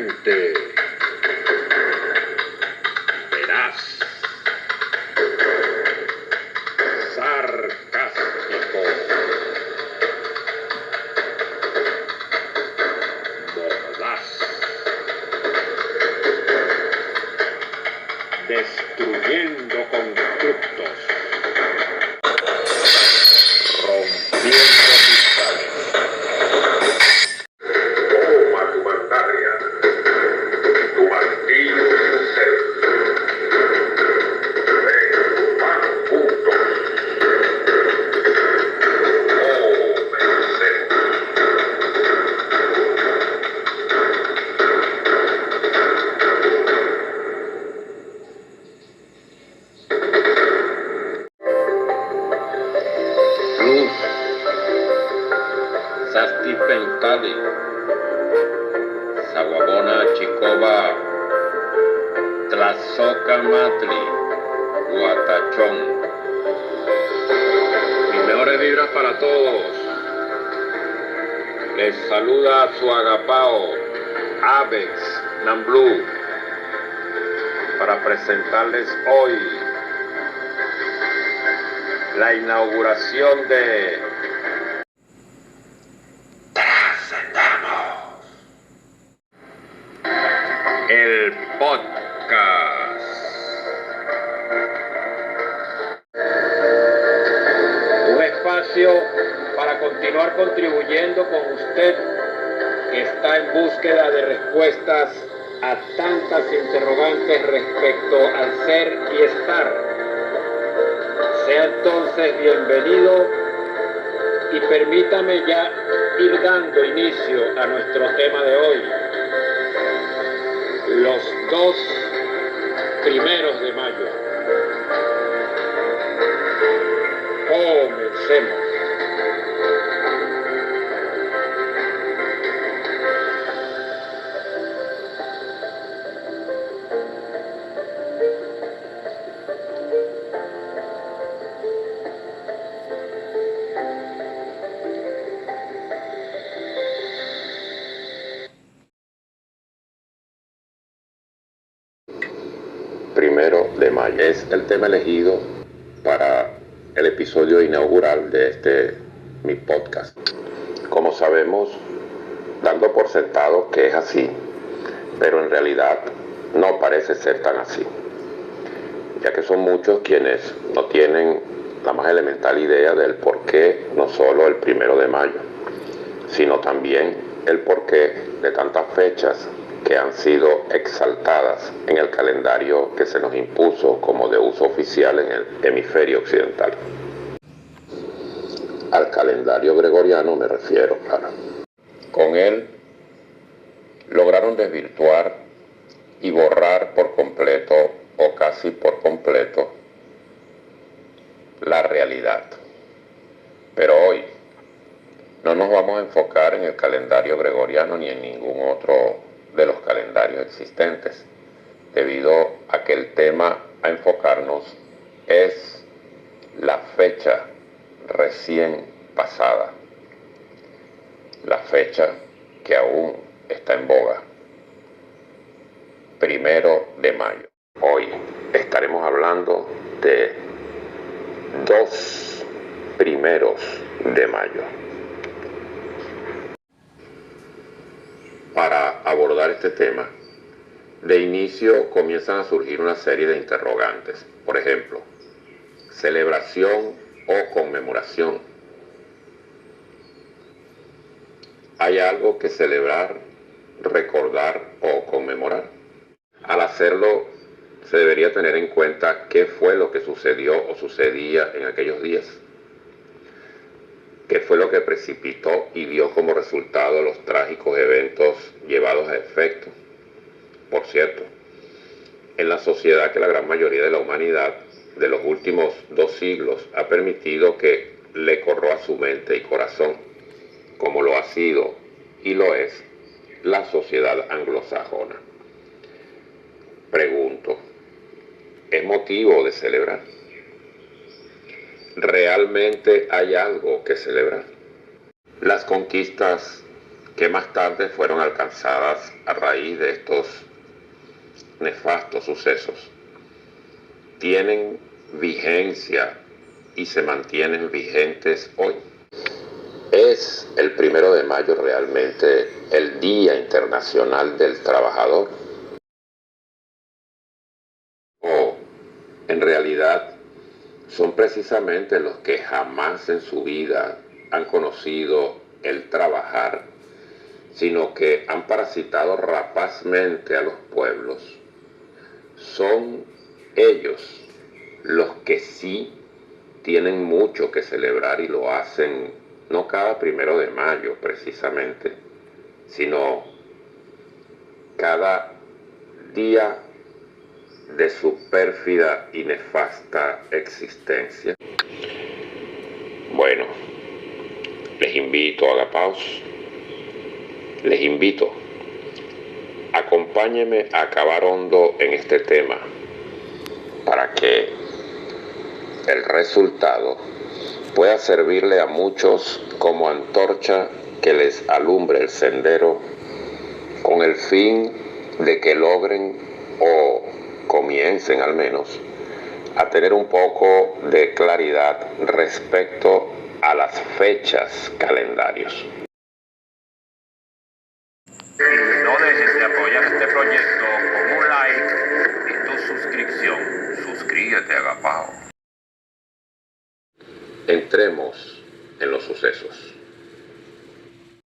irreverente, veraz, sarcástico, mordaz, destruyendo constructos, rompiendo cristales. Toma tu mandaria, tu martillo y pincel. Ven, vamos juntos. Comencemos. Luz, Sasti Pentali, Sawabona Chikoba, Tlazoca Matli, Guatachón. Mis mejores vibras para todos. Les saluda su agapao, Avex Namblú, para presentarles hoy la inauguración de Trascendamos, el podcast. Un espacio para continuar contribuyendo con usted que está en búsqueda de respuestas a tantas interrogantes respecto al ser y estar. Sea entonces bienvenido y permítame ya ir dando inicio a nuestro tema de hoy. Los 2 primeros de mayo. Comencemos. Primero de mayo es el tema elegido para el episodio inaugural de mi podcast. Como sabemos, dando por sentado que es así, pero en realidad no parece ser tan así, ya que son muchos quienes no tienen la más elemental idea del porqué, no solo el 1 de mayo, sino también el porqué de tantas fechas que han sido exaltadas en el calendario que se nos impuso como de uso oficial en el hemisferio occidental. Al calendario gregoriano me refiero, claro. Con él lograron desvirtuar y borrar por completo o casi por completo la realidad. Pero hoy no nos vamos a enfocar en el calendario gregoriano ni en ningún otro de los calendarios existentes, debido a que el tema a enfocarnos es la fecha recién pasada, la fecha que aún está en boga, 1 de mayo. Hoy estaremos hablando de 2 primeros de mayo. Para abordar este tema, de inicio comienzan a surgir una serie de interrogantes. Por ejemplo, celebración o conmemoración. ¿Hay algo que celebrar, recordar o conmemorar? Al hacerlo, se debería tener en cuenta qué fue lo que sucedió o sucedía en aquellos días. ¿Qué fue lo que precipitó y dio como resultado los trágicos eventos llevados a efecto? Por cierto, en la sociedad que la gran mayoría de la humanidad de los últimos 2 siglos ha permitido que le corroa su mente y corazón, como lo ha sido y lo es la sociedad anglosajona. Pregunto, ¿es motivo de celebrar? ¿Realmente hay algo que celebrar? Las conquistas que más tarde fueron alcanzadas a raíz de estos nefastos sucesos, tienen vigencia y se mantienen vigentes hoy. ¿Es el 1 de mayo realmente el Día Internacional del Trabajador? ¿O en realidad son precisamente los que jamás en su vida han conocido el trabajar, sino que han parasitado rapazmente a los pueblos? Son ellos los que sí tienen mucho que celebrar y lo hacen no cada 1 de mayo precisamente, sino cada día de su pérfida y nefasta existencia. Bueno, les invito, agapaos, les invito, acompáñenme a cavar hondo en este tema para que el resultado pueda servirle a muchos como antorcha que les alumbre el sendero, con el fin de que logren o comiencen al menos a tener un poco de claridad respecto a las fechas calendarios. Y no dejes de apoyar este proyecto con un like y tu suscripción. Suscríbete, agapao. Entremos en los sucesos.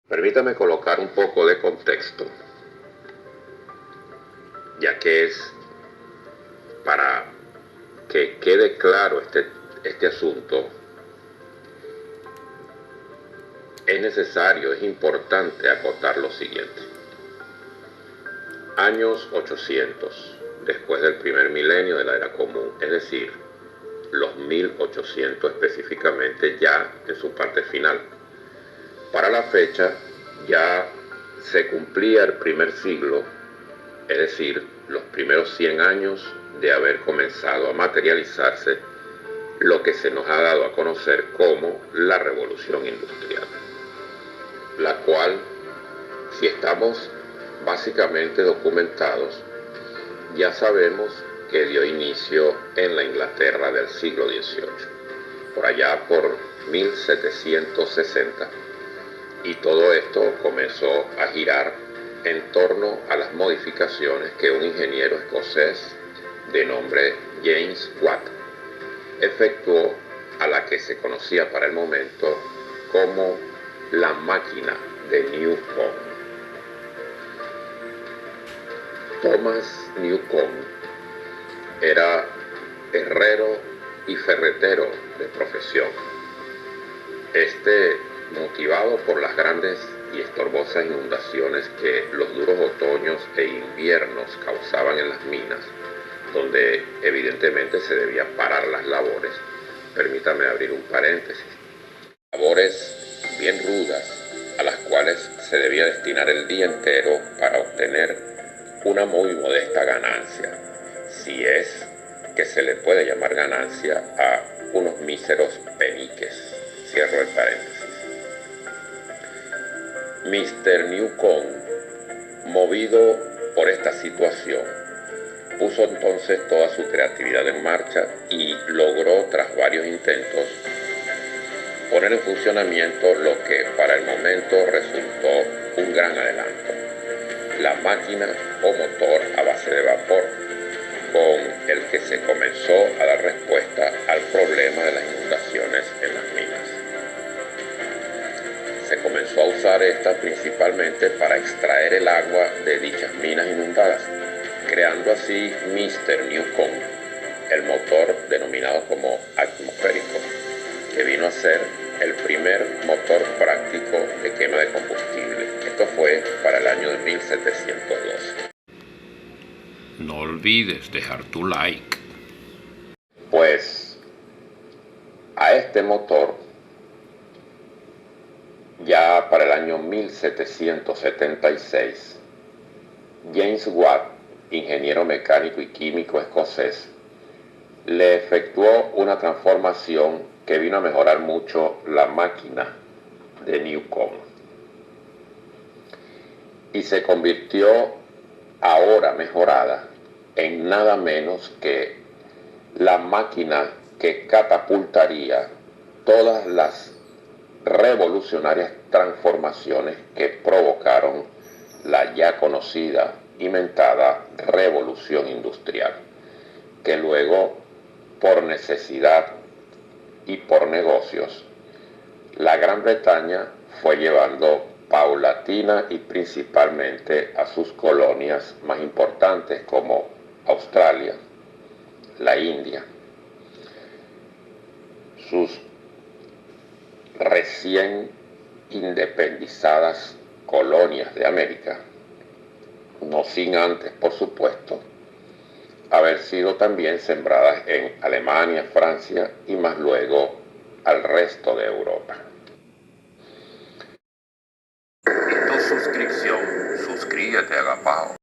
Permítame colocar un poco de contexto, ya que es para que quede claro este asunto. Es necesario, es importante acotar lo siguiente. Años 800, después del primer milenio de la era común, es decir, los 1800 específicamente, ya en su parte final. Para la fecha ya se cumplía el primer siglo, es decir, los primeros 100 años de haber comenzado a materializarse lo que se nos ha dado a conocer como la Revolución Industrial, la cual, si estamos básicamente documentados, ya sabemos que dio inicio en la Inglaterra del siglo XVIII, por allá por 1760, y todo esto comenzó a girar en torno a las modificaciones que un ingeniero escocés de nombre James Watt efectuó a la que se conocía para el momento como la máquina de Newcomb. Thomas Newcomb era herrero y ferretero de profesión. Motivado por las grandes y estorbosas inundaciones que los duros otoños e inviernos causaban en las minas, donde evidentemente se debía parar las labores, permítame abrir un paréntesis, labores bien rudas a las cuales se debía destinar el día entero para obtener una muy modesta ganancia, si es que se le puede llamar ganancia a unos míseros peniques. Cierro el paréntesis. Mr. Newcomb, movido por esta situación, puso entonces toda su creatividad en marcha y logró, tras varios intentos, poner en funcionamiento lo que para el momento resultó un gran adelanto: la máquina o motor a base de vapor, con el que se comenzó a dar respuesta al problema de las inundaciones en las minas. Se comenzó a usar esta principalmente para extraer el agua de dichas minas inundadas, creando así Mr. Newcomb el motor denominado como atmosférico, que vino a ser el primer motor práctico de quema de combustible. Esto fue para el año de 1712. No olvides dejar tu like. Pues a este motor, ya para el año 1776, James Watt, ingeniero mecánico y químico escocés, le efectuó una transformación que vino a mejorar mucho la máquina de Newcomb. y se convirtió, ahora mejorada, en nada menos que la máquina que catapultaría todas las revolucionarias transformaciones que provocaron la ya conocida y mentada revolución industrial, que luego, por necesidad y por negocios, la Gran Bretaña fue llevando paulatina y principalmente a sus colonias más importantes como Australia, la India, sus recién independizadas colonias de América, no sin antes, por supuesto, haber sido también sembradas en Alemania, Francia y más luego al resto de Europa. Y tu suscripción, suscríbete, agapao.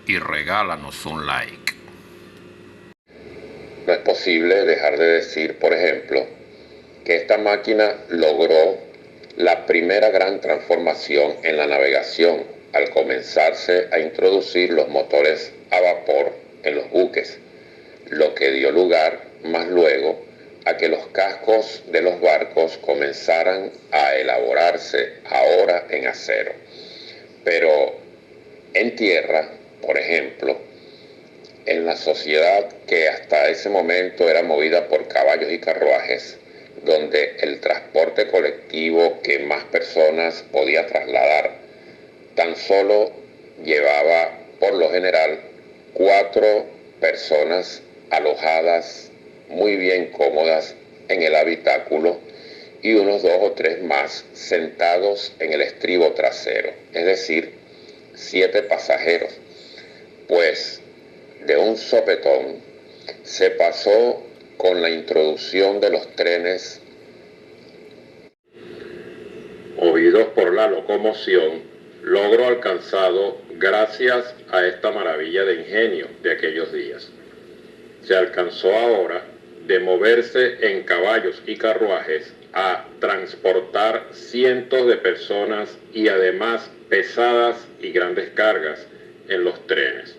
Y regálanos un like. No es posible dejar de decir, por ejemplo, que esta máquina logró la primera gran transformación en la navegación al comenzarse a introducir los motores a vapor en los buques, lo que dio lugar más luego a que los cascos de los barcos comenzaran a elaborarse ahora en acero. Pero en tierra, por ejemplo, en la sociedad que hasta ese momento era movida por caballos y carruajes, donde el transporte colectivo que más personas podía trasladar tan solo llevaba por lo general 4 personas alojadas muy bien cómodas en el habitáculo y unos 2 o 3 más sentados en el estribo trasero, es decir, 7 pasajeros. Pues de un sopetón se pasó con la introducción de los trenes movidos por la locomoción, logro alcanzado gracias a esta maravilla de ingenio de aquellos días. Se alcanzó ahora de moverse en caballos y carruajes a transportar cientos de personas y además pesadas y grandes cargas en los trenes.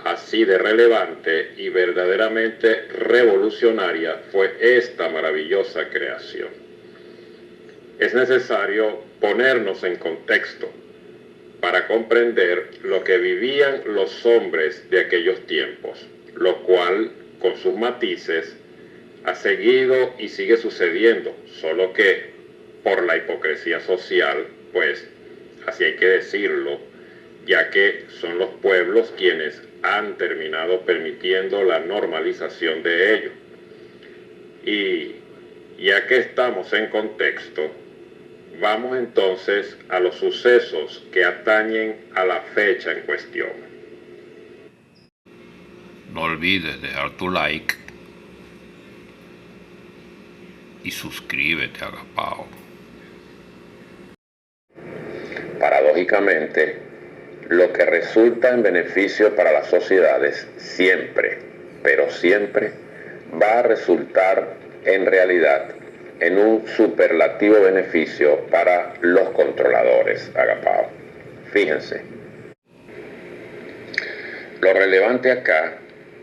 Así de relevante y verdaderamente revolucionaria fue esta maravillosa creación. Es necesario ponernos en contexto para comprender lo que vivían los hombres de aquellos tiempos, lo cual, con sus matices, ha seguido y sigue sucediendo, solo que por la hipocresía social, pues así hay que decirlo, ya que son los pueblos quienes han terminado permitiendo la normalización de ello. Y ya que estamos en contexto, vamos entonces a los sucesos que atañen a la fecha en cuestión. No olvides dejar tu like y suscríbete, agapao. Paradójicamente, lo que resulta en beneficio para las sociedades siempre, pero siempre, va a resultar en realidad en un superlativo beneficio para los controladores, agapao. Fíjense, lo relevante acá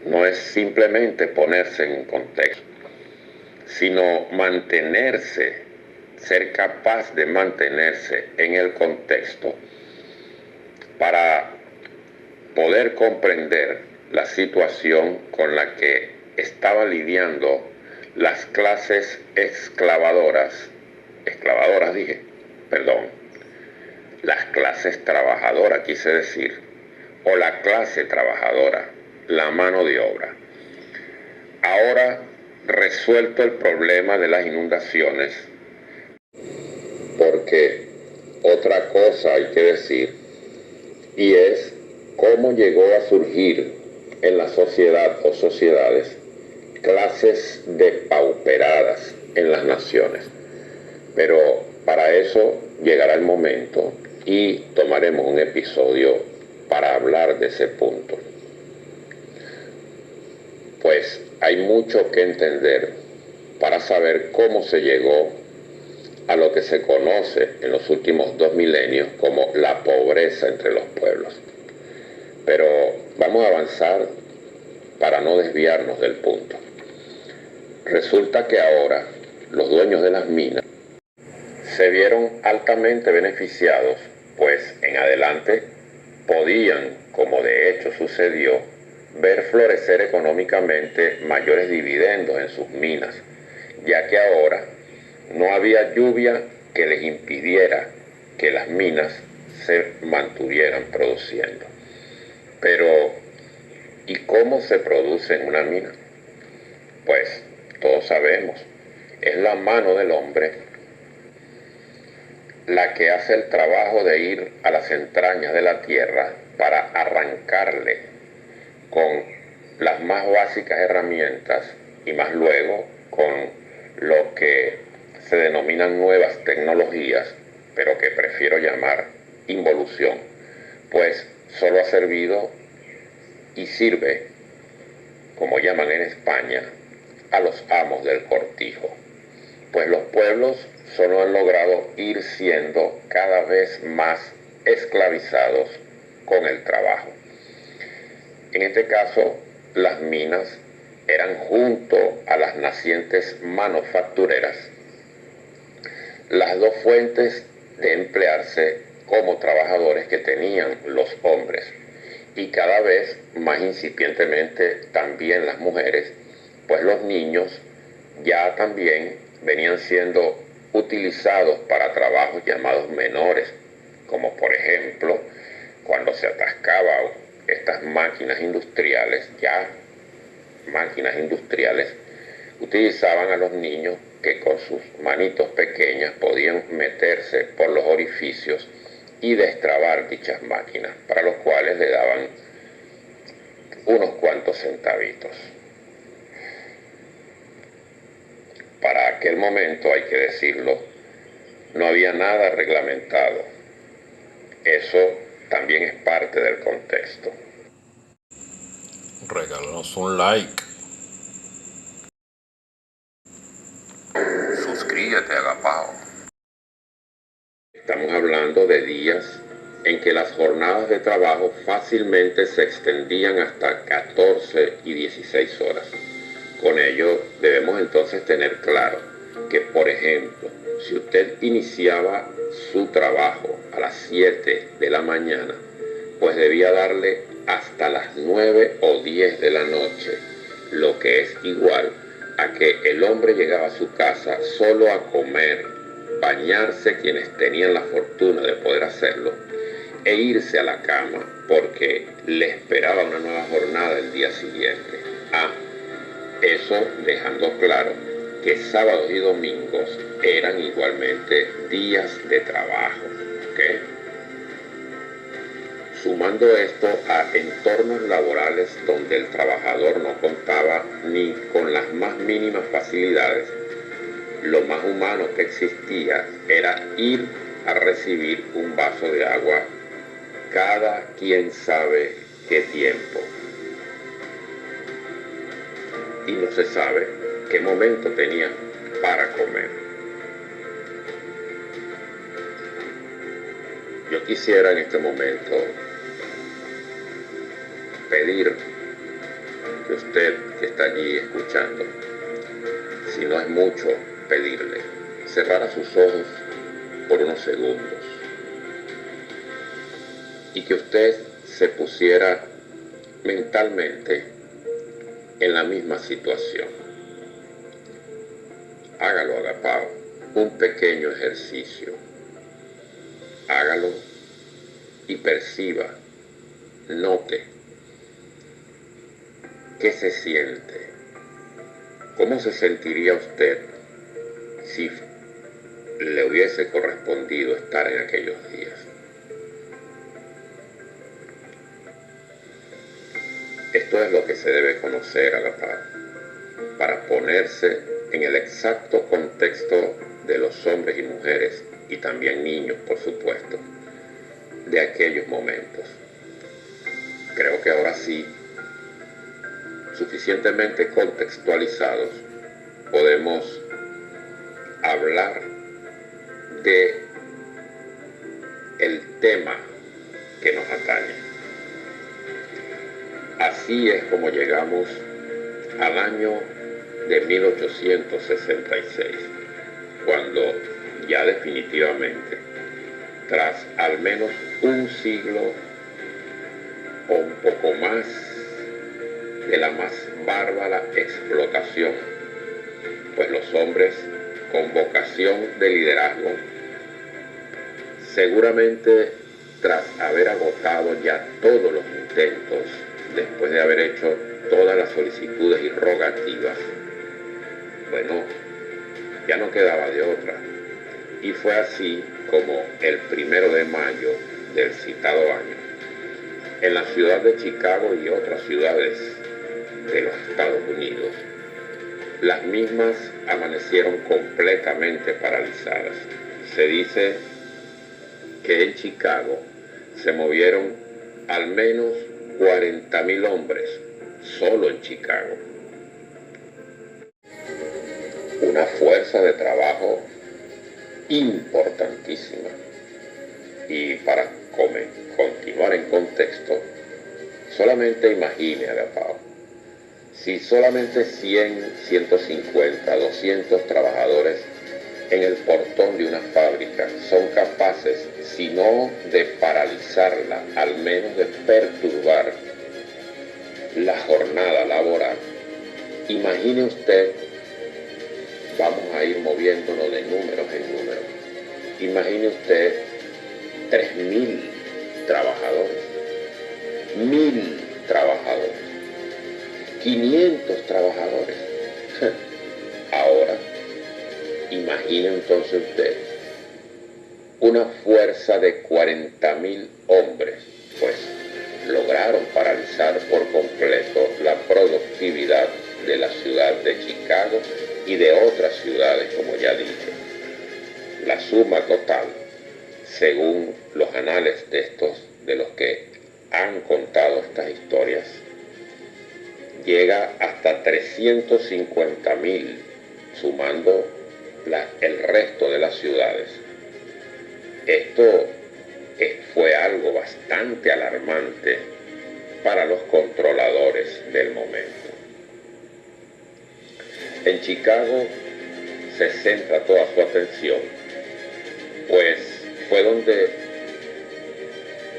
no es simplemente ponerse en contexto, sino mantenerse, ser capaz de mantenerse en el contexto para poder comprender la situación con la que estaban lidiando las clases las clases trabajadoras, quise decir, o la clase trabajadora, la mano de obra. Ahora, resuelto el problema de las inundaciones, porque otra cosa hay que decir, y es cómo llegó a surgir en la sociedad o sociedades clases depauperadas en las naciones. Pero para eso llegará el momento y tomaremos un episodio para hablar de ese punto. Pues hay mucho que entender para saber cómo se llegó a lo que se conoce en los últimos 2 milenios como la pobreza entre los pueblos. Pero vamos a avanzar para no desviarnos del punto. Resulta que ahora los dueños de las minas se vieron altamente beneficiados, pues en adelante podían, como de hecho sucedió, ver florecer económicamente mayores dividendos en sus minas, ya que ahora no había lluvia que les impidiera que las minas se mantuvieran produciendo. Pero, ¿y cómo se produce en una mina? Pues todos sabemos, es la mano del hombre la que hace el trabajo de ir a las entrañas de la tierra para arrancarle con las más básicas herramientas y más luego con lo que se denominan nuevas tecnologías, pero que prefiero llamar involución, pues solo ha servido y sirve, como llaman en España, a los amos del cortijo, pues los pueblos solo han logrado ir siendo cada vez más esclavizados con el trabajo. En este caso, las minas eran, junto a las nacientes manufactureras, las dos fuentes de emplearse como trabajadores que tenían los hombres, y cada vez más incipientemente también las mujeres, pues los niños ya también venían siendo utilizados para trabajos llamados menores, como por ejemplo cuando se atascaban estas máquinas industriales, utilizaban a los niños que con sus manitos pequeñas podían meterse por los orificios y destrabar dichas máquinas, para los cuales le daban unos cuantos centavitos. Para aquel momento, hay que decirlo, no había nada reglamentado. Eso también es parte del contexto. Regálanos un like. Suscríbete, agapao. Estamos hablando de días en que las jornadas de trabajo fácilmente se extendían hasta 14 y 16 horas. Con ello debemos entonces tener claro que, por ejemplo, si usted iniciaba su trabajo a las 7 de la mañana, pues debía darle hasta las 9 o 10 de la noche, lo que es igual a que el hombre llegaba a su casa solo a comer, bañarse quienes tenían la fortuna de poder hacerlo, e irse a la cama porque le esperaba una nueva jornada el día siguiente. Eso dejando claro que sábados y domingos eran igualmente días de trabajo, ¿ok? Sumando esto a entornos laborales donde el trabajador no contaba ni con las más mínimas facilidades, lo más humano que existía era ir a recibir un vaso de agua cada quien sabe qué tiempo. Y no se sabe qué momento tenía para comer. Yo quisiera en este momento pedir que usted que está allí escuchando, si no es mucho pedirle, cerrara sus ojos por unos segundos y que usted se pusiera mentalmente en la misma situación. Hágalo, agapao, un pequeño ejercicio. Hágalo y perciba, note qué se siente. ¿Cómo se sentiría usted si le hubiese correspondido estar en aquellos días? Esto es lo que se debe conocer, agapao, para ponerse en el exacto contexto de los hombres y mujeres, y también niños, por supuesto, de aquellos momentos. Creo que ahora sí, suficientemente contextualizados, podemos hablar de el tema que nos atañe. Así es como llegamos al año de 1866, cuando ya definitivamente, tras al menos un siglo o un poco más de la más bárbara explotación, pues los hombres con vocación de liderazgo, seguramente tras haber agotado ya todos los intentos, después de haber hecho todas las solicitudes y rogativas, bueno, ya no quedaba de otra. Y fue así como el 1 de mayo del citado año, en la ciudad de Chicago y otras ciudades de los Estados Unidos, las mismas amanecieron completamente paralizadas. Se dice que en Chicago se movieron al menos 40.000 hombres, solo en Chicago. Una fuerza de trabajo importantísima. Y para continuar en contexto, solamente imagine, Agapao, si solamente 100, 150, 200 trabajadores en el portón de una fábrica son capaces, si no de paralizarla, al menos de perturbar la jornada laboral, imagine usted, vamos a ir moviéndonos de números en números, imagine usted 3.000 trabajadores, 1.000 trabajadores, 500 trabajadores. Ahora, imagine entonces usted una fuerza de 40.000 hombres, pues lograron paralizar por completo la productividad de la ciudad de Chicago y de otras ciudades, como ya dije. La suma total, según los anales de los que han contado estas historias, llega hasta 350.000, sumando el resto de las ciudades. Esto fue algo bastante alarmante para los controladores del momento. En Chicago se centra toda su atención, pues fue donde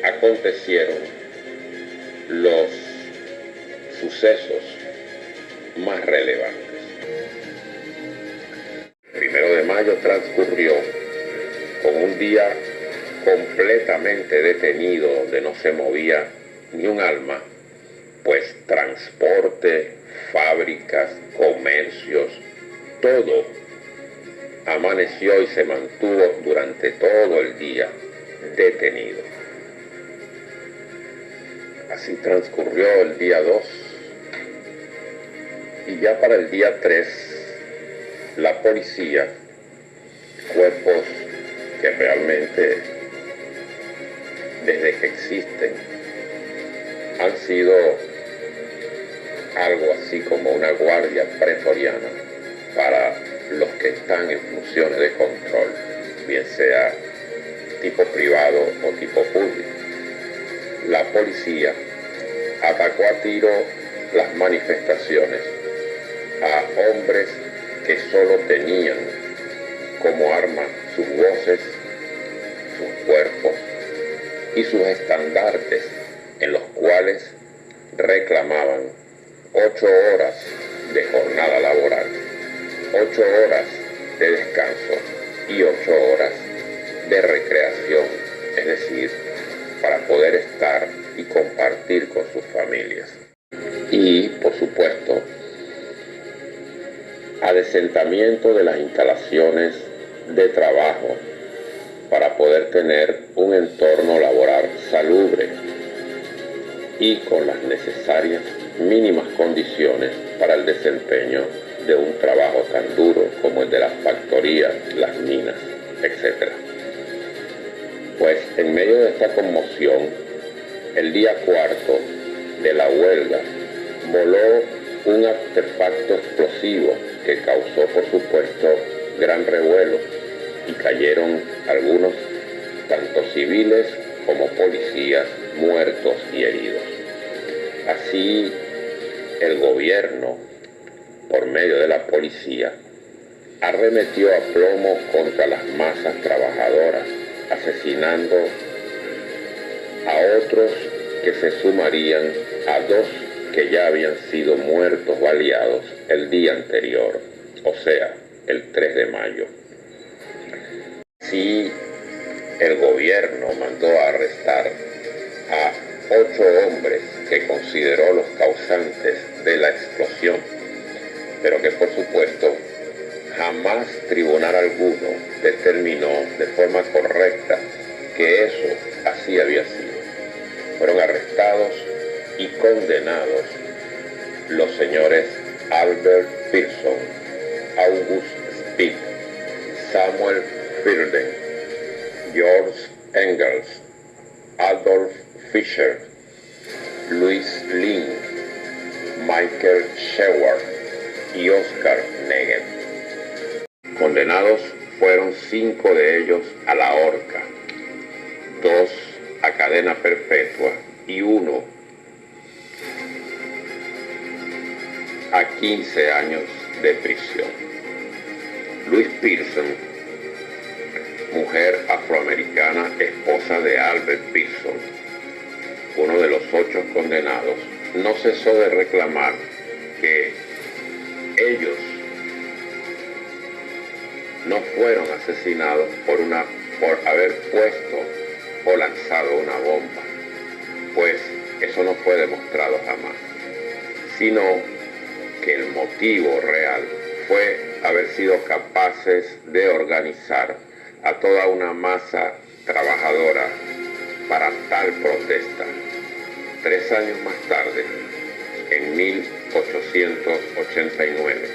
acontecieron los sucesos más relevantes. El 1 de mayo transcurrió con un día completamente detenido, donde no se movía ni un alma, pues transporte, fábricas, comercios, todo amaneció y se mantuvo durante todo el día detenido. Así transcurrió el día 2 y ya para el día 3 la policía, cuerpos que realmente desde que existen han sido algo así como una guardia pretoriana para los que están en funciones de control, bien sea tipo privado o tipo público. La policía atacó a tiro las manifestaciones a hombres que solo tenían como arma sus voces, sus cuerpos y sus estandartes, en los cuales reclamaban 8 horas de jornada laboral, 8 horas de descanso y 8 horas de recreación, es decir, para poder estar y compartir con sus familias. Y, por supuesto, adesentamiento de las instalaciones de trabajo para poder tener un entorno laboral salubre y con las necesarias mínimas condiciones para el desempeño de un trabajo tan duro como el de las factorías, las minas, etc. Pues en medio de esta conmoción, el día 4 de la huelga voló un artefacto explosivo que causó, por supuesto, gran revuelo y cayeron algunos, tanto civiles como policías, muertos y heridos. Así, el gobierno, por medio de la policía, arremetió a plomo contra las masas trabajadoras, asesinando a otros que se sumarían a dos que ya habían sido muertos baleados el día anterior, o sea, el 3 de mayo. Así, el gobierno mandó a arrestar a 8 hombres que consideró los causantes de la explosión, pero que por supuesto jamás tribunal alguno determinó de forma correcta que eso así había sido. Fueron arrestados y condenados los señores Albert Pearson, August Speed, Samuel Firden, George Engels, Adolf Fischer, Louis Lin, Michael Sheward y Oscar Neget. Condenados fueron 5 de ellos a la horca, 2 a cadena perpetua y 1 a 15 años de prisión. Louis Pearson, mujer afroamericana, esposa de Albert Pearson, uno de los 8 condenados, no cesó de reclamar que ellos no fueron asesinados por haber puesto o lanzado una bomba, pues eso no fue demostrado jamás, sino que el motivo real fue haber sido capaces de organizar a toda una masa trabajadora para tal protesta. 3 años más tarde, en 1889,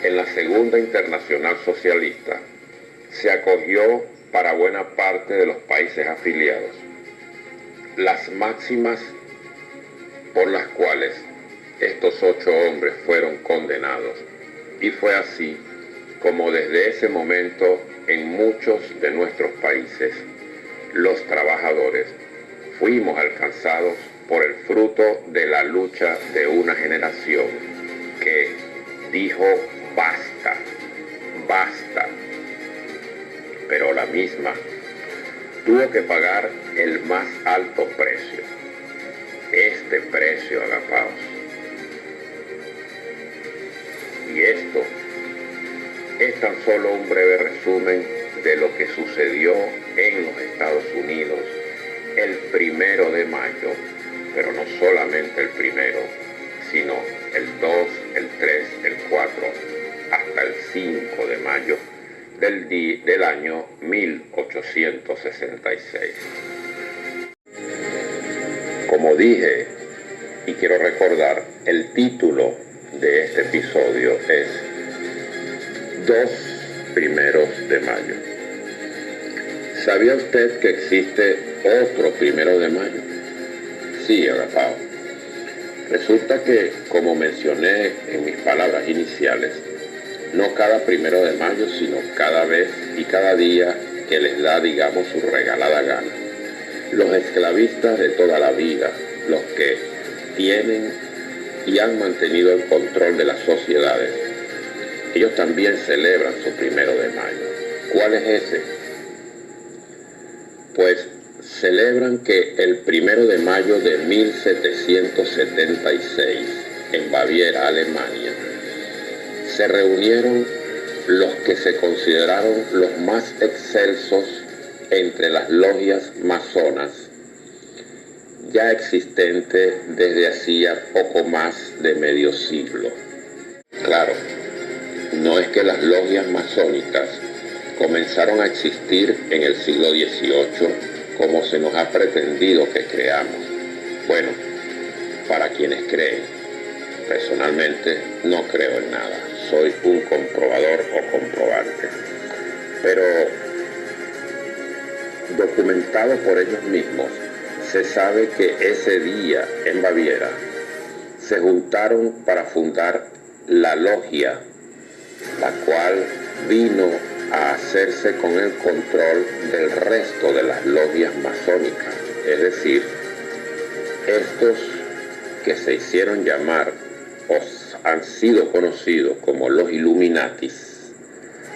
en la Segunda Internacional Socialista, se acogió para buena parte de los países afiliados las máximas por las cuales estos 8 hombres fueron condenados, y fue así como desde ese momento en muchos de nuestros países los trabajadores fuimos alcanzados por el fruto de la lucha de una generación que dijo basta, basta, pero la misma tuvo que pagar el más alto precio. Este precio, agapaos. Y esto es tan solo un breve resumen de lo que sucedió en los Estados Unidos el 1 de mayo, pero no solamente el 1, sino el 2, el 3, el 4, hasta el 5 de mayo del año 1866. Como dije, y quiero recordar, el título de este episodio es 2 primeros de mayo. ¿Sabía usted que existe otro 1 de mayo? Sí, agapao. Resulta que, como mencioné en mis palabras iniciales, no cada 1 de mayo, sino cada vez y cada día que les da, digamos, su regalada gana. Los esclavistas de toda la vida, los que tienen y han mantenido el control de las sociedades, ellos también celebran su 1 de mayo. ¿Cuál es ese? Pues celebran que el 1 de mayo de 1776, en Baviera, Alemania, se reunieron los que se consideraron los más excelsos entre las logias masonas ya existentes desde hacía poco más de medio siglo. Claro, no es que las logias masónicas comenzaron a existir en el siglo XVIII como se nos ha pretendido que creamos. Bueno, para quienes creen, personalmente no creo en nada, soy un comprobador o comprobante, pero documentado por ellos mismos, se sabe que ese día en Baviera se juntaron para fundar la logia, la cual vino a hacerse con el control del resto de las logias masónicas, es decir, estos que se hicieron llamar o han sido conocidos como los Illuminatis,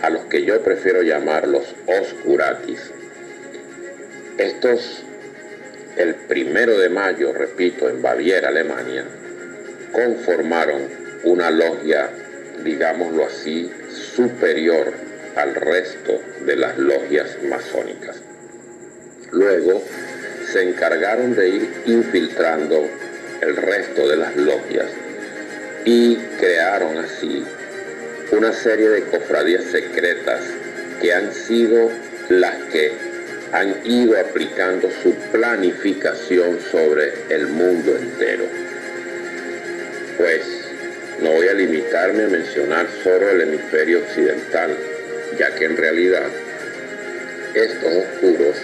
a los que yo prefiero llamar los Oscuratis. Estos, el 1 de mayo, repito, en Baviera, Alemania, conformaron una logia, digámoslo así, superior al resto de las logias masónicas. Luego se encargaron de ir infiltrando el resto de las logias y crearon así una serie de cofradías secretas que han sido las que han ido aplicando su planificación sobre el mundo entero. Pues no voy a limitarme a mencionar solo el hemisferio occidental, ya que en realidad estos oscuros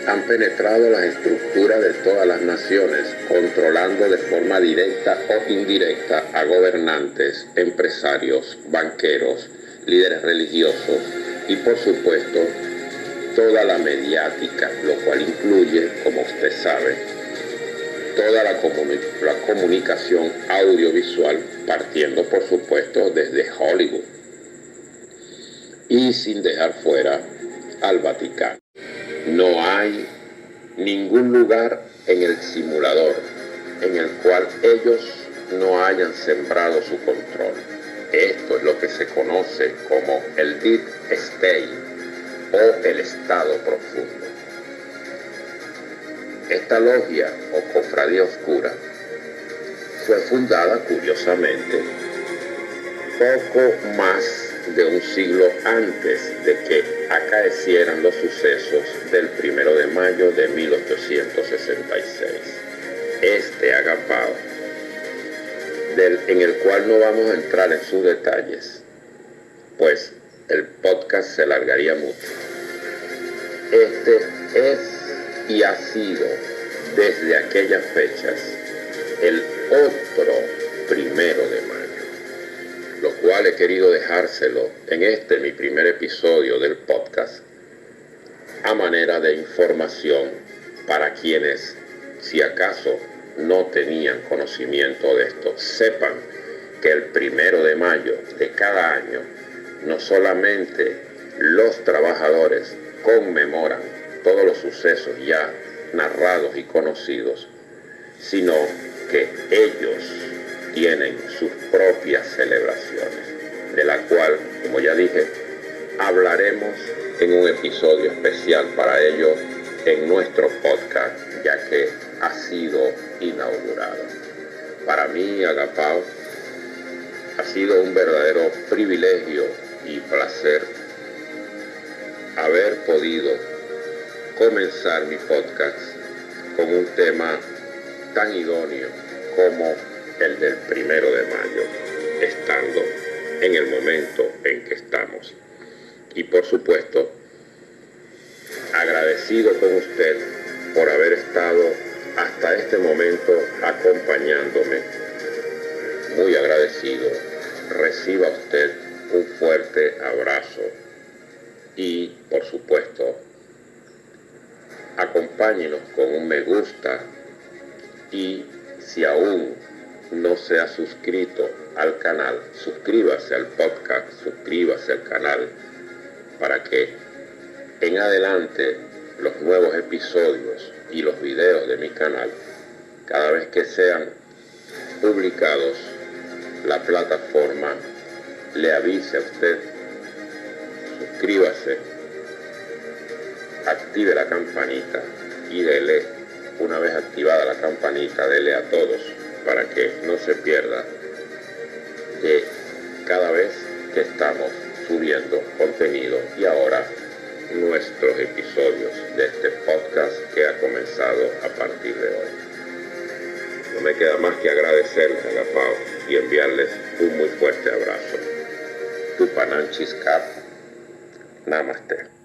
han penetrado las estructuras de todas las naciones, controlando de forma directa o indirecta a gobernantes, empresarios, banqueros, líderes religiosos y, por supuesto, toda la mediática, lo cual incluye, como usted sabe, toda la comunicación audiovisual, partiendo, por supuesto, desde Hollywood, y sin dejar fuera al Vaticano. No hay ningún lugar en el simulador en el cual ellos no hayan sembrado su control. Esto es lo que se conoce como el Deep State o el Estado Profundo. Esta logia o cofradía oscura fue fundada, curiosamente, poco más de un siglo antes de que acaecieran los sucesos del 1 de mayo de 1866. Este agapao, en el cual no vamos a entrar en sus detalles, pues el podcast se largaría mucho. Este es y ha sido desde aquellas fechas el otro 1 de mayo. Lo cual he querido dejárselo en este mi primer episodio del podcast a manera de información para quienes, si acaso no tenían conocimiento de esto, sepan que el 1 de mayo de cada año no solamente los trabajadores conmemoran todos los sucesos ya narrados y conocidos, sino que ellos tienen sus propias celebraciones, de la cual, como ya dije, hablaremos en un episodio especial para ello en nuestro podcast, ya que ha sido inaugurado. Para mí, agapao, ha sido un verdadero privilegio y placer haber podido comenzar mi podcast con un tema tan idóneo como el del 1 de mayo, estando en el momento en que estamos. Y por supuesto, agradecido con usted por haber estado hasta este momento acompañándome. Muy agradecido. Reciba usted un fuerte abrazo y, por supuesto, acompáñenos con un me gusta y, si aún no se ha suscrito al canal, suscríbase al podcast, suscríbase al canal para que en adelante los nuevos episodios y los videos de mi canal, cada vez que sean publicados, la plataforma le avise a usted. Suscríbase, active la campanita y dele, una vez activada la campanita, dele a todos para que no se pierda de cada vez que estamos subiendo contenido y ahora nuestros episodios de este podcast que ha comenzado a partir de hoy. No me queda más que agradecerles, agapao, y enviarles un muy fuerte abrazo. Tupananchis Cap. Namaste.